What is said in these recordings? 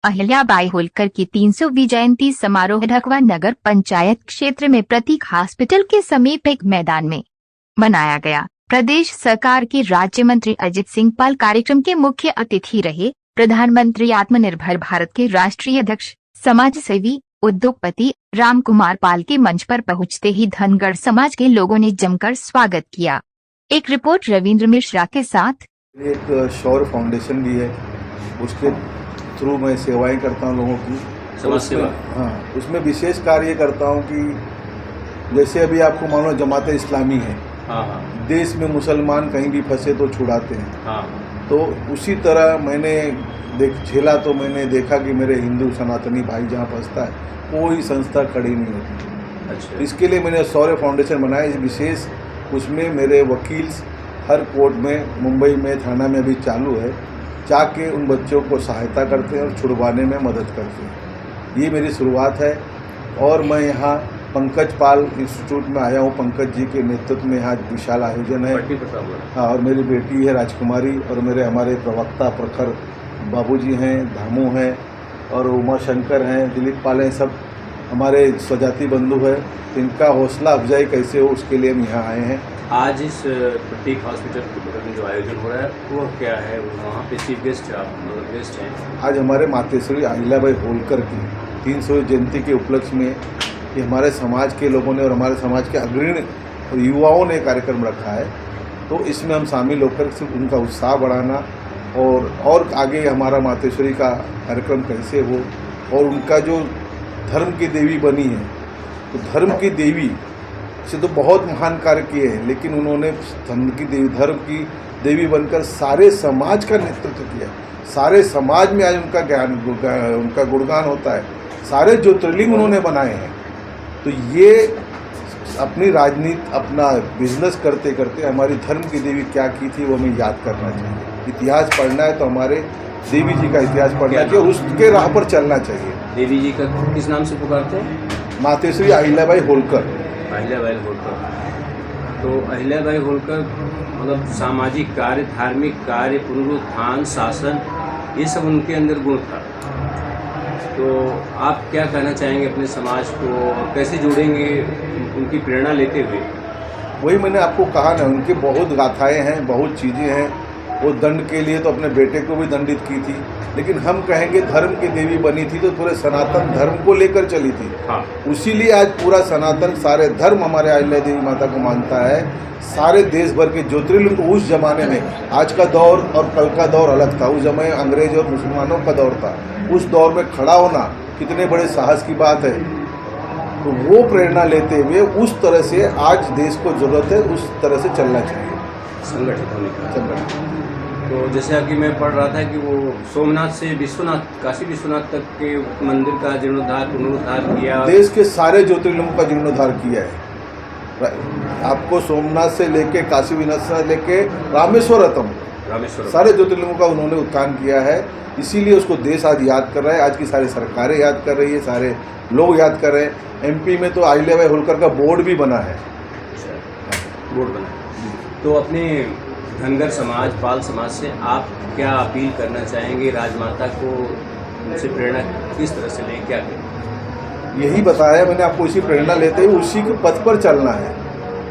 अहिल्याबाई होलकर की 300वीं जयंती समारोह ढकवा नगर पंचायत क्षेत्र में प्रतीक हॉस्पिटल के समीप एक मैदान में मनाया गया। प्रदेश सरकार के राज्य मंत्री अजित सिंह पाल कार्यक्रम के मुख्य अतिथि रहे। प्रधानमंत्री आत्मनिर्भर भारत के राष्ट्रीय अध्यक्ष समाज सेवी उद्योगपति राम कुमार पाल के मंच पर पहुंचते ही धनगढ़ समाज के लोगों ने जमकर स्वागत किया। एक रिपोर्ट रविंद्र मिश्रा के साथ। एक शौर्य फाउंडेशन भी है, उसके थ्रू मैं सेवाएं करता हूं लोगों की, समाज सेवा। हाँ, उसमें विशेष कार्य करता हूं कि जैसे अभी आपको मानो जमात इस्लामी है, हाँ। देश में मुसलमान कहीं भी फंसे तो छुड़ाते हैं, हाँ। तो उसी तरह मैंने झेला तो मैंने देखा कि मेरे हिंदू सनातनी भाई जहाँ फंसता है कोई संस्था खड़ी नहीं होती। अच्छा। इसके लिए मैंने शौर्य फाउंडेशन बनाया। इस विशेष उसमें मेरे वकील हर कोर्ट में, मुंबई में, थाना में भी चालू है, जाके उन बच्चों को सहायता करते हैं और छुड़वाने में मदद करते हैं। ये मेरी शुरुआत है और मैं यहाँ पंकज पाल इंस्टीट्यूट में आया हूँ। पंकज जी के नेतृत्व में यहाँ विशाल आयोजन है। हाँ, और मेरी बेटी है राजकुमारी और हमारे प्रवक्ता प्रखर बाबूजी हैं, धामू हैं और उमा शंकर हैं, दिलीप पाल हैं, सब हमारे स्वजाति बंधु हैं। इनका हौसला अफजाई कैसे हो उसके लिए हम यहाँ आए हैं। आज इस प्रतीक हॉस्पिटल में जो आयोजन हो रहा है वो क्या है? वहाँ पे चीफ गेस्ट आप गेस्ट हैं। आज हमारे मातेश्वरी अहिल्याबाई होलकर की 300वीं जयंती के उपलक्ष्य में ये हमारे समाज के लोगों ने और हमारे समाज के अग्रणी और युवाओं ने कार्यक्रम रखा है। तो इसमें हम शामिल होकर सिर्फ उनका उत्साह बढ़ाना और आगे हमारा मातेश्वरी का कार्यक्रम कैसे हो, और उनका जो धर्म की देवी बनी है, तो धर्म की देवी से तो बहुत महान कार्य किए हैं, लेकिन उन्होंने धर्म की देवी बनकर सारे समाज का नेतृत्व किया। सारे समाज में आज उनका गुणगान होता है। सारे ज्योतिर्लिंग उन्होंने बनाए हैं। तो ये अपनी राजनीति, अपना बिजनेस करते करते हमारी धर्म की देवी क्या की थी वो हमें याद करना चाहिए। इतिहास पढ़ना है तो हमारे देवी जी का इतिहास पढ़ना चाहिए, उसके राह पर चलना चाहिए। देवी जी का किस नाम से पुकारते हैं? मातेश्वरी अहिल्याबाई होलकर। अहिल्याबाई होलकर। तो अहिल्याबाई होलकर मतलब सामाजिक कार्य, धार्मिक कार्य, पुनरुत्थान, शासन, ये सब उनके अंदर गुण था। तो आप क्या कहना चाहेंगे अपने समाज को, और कैसे जोड़ेंगे उनकी प्रेरणा लेते हुए? वही मैंने आपको कहा ना, उनके बहुत गाथाएं हैं, बहुत चीज़ें हैं। वो दंड के लिए तो अपने बेटे को भी दंडित की थी, लेकिन हम कहेंगे धर्म की देवी बनी थी तो पूरे सनातन धर्म को लेकर चली थी। हाँ। उसीलिए आज पूरा सनातन, सारे धर्म हमारे अहिल्या देवी माता को मानता है। सारे देश भर के ज्योतिर्लिंग उस जमाने में, आज का दौर और कल का दौर अलग था। उस समय अंग्रेज और मुसलमानों का दौर था। उस दौर में खड़ा होना कितने बड़े साहस की बात है। तो वो प्रेरणा लेते हुए उस तरह से आज देश को जरूरत है, उस तरह से चलना चाहिए, संगठित होने का। संगठित। तो जैसा कि मैं पढ़ रहा था कि वो सोमनाथ से विश्वनाथ, काशी विश्वनाथ तक के मंदिर का जीर्णोद्धार, पुनरुद्धार किया। देश के सारे ज्योतिर्लिंगों का जीर्णोद्धार किया है। आपको सोमनाथ से लेके काशी विश्वनाथ से लेके रामेश्वरम, सारे ज्योतिर्लिंगों का उन्होंने उत्थान किया है। इसीलिए उसको देश आज याद कर रहा है। आज की सारी सरकारें याद कर रही है, सारे लोग याद कर रहे हैं। एमपी में तो अहिल्याबाई होलकर का बोर्ड भी बना है। बोर्ड बना है। तो अपने धनगर समाज, पाल समाज से आप क्या अपील करना चाहेंगे? राजमाता को उनसे प्रेरणा किस तरह से लें, क्या करें? यही बताया मैंने आपको, इसी प्रेरणा लेते हुए उसी के पथ पर चलना है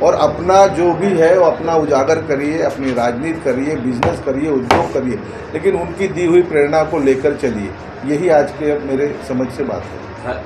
और अपना जो भी है वो अपना उजागर करिए, अपनी राजनीति करिए, बिजनेस करिए, उद्योग करिए, लेकिन उनकी दी हुई प्रेरणा को लेकर चलिए। यही आज के मेरे समझ से बात है।